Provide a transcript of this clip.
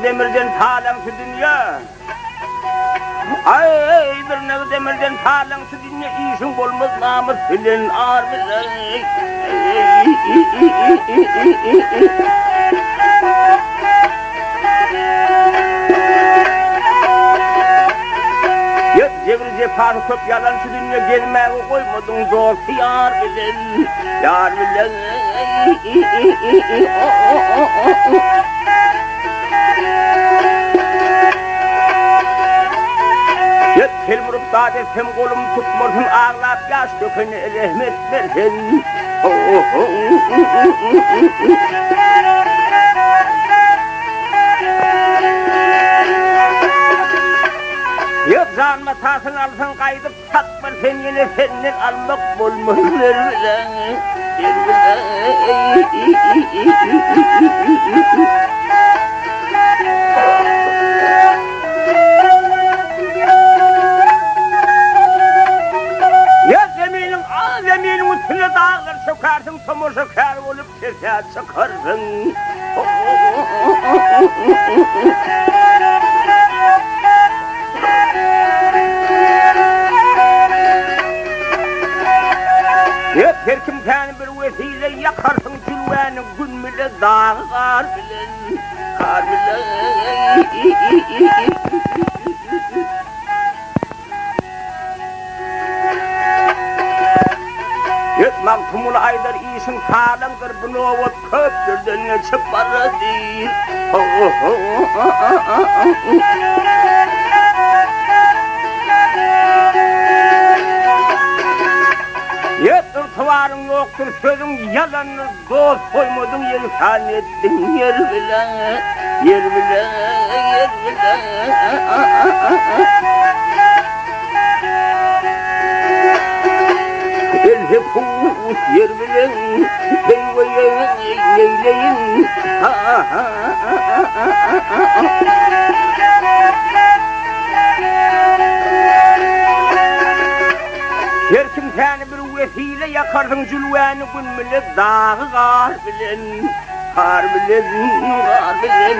demirden talan şu dünya. Ay bir nevi demirden talan şu dünya işin olmaz namus bilen ağır bilen. Cebri cefanı köp yalan şu dünya gelmeye koymadın dostu yar bilen. Yar bilen. Yet kel vurup sade hem kolum tutmasın ağlap yaş dökene rahmet versen. Yok zanma tasın alsan kaydıp satma sen yine senden almak bulmaz vermeden. Zeminin üstüne dağlar sokarsın, tomur sokar olup sesat sokarsın. Hep her kim kendi bir vesile yakarsın, külveni gün bile dağlar bilen, kar bilen. Yetmem tumul aydar iyisin talandır bunu ovat köptürden ne çıpara değil. Yettir tuvarın yoktur sözün yalanını dost koymadın yelhan ettin yer bilen, yer bilen, yer bilen. Else pus yer bilen, eyvaya eyleyin. Her kim seni bir vesile yakarsın cülveni gün millet dağı kar bilen, kar bilen, kar bilen.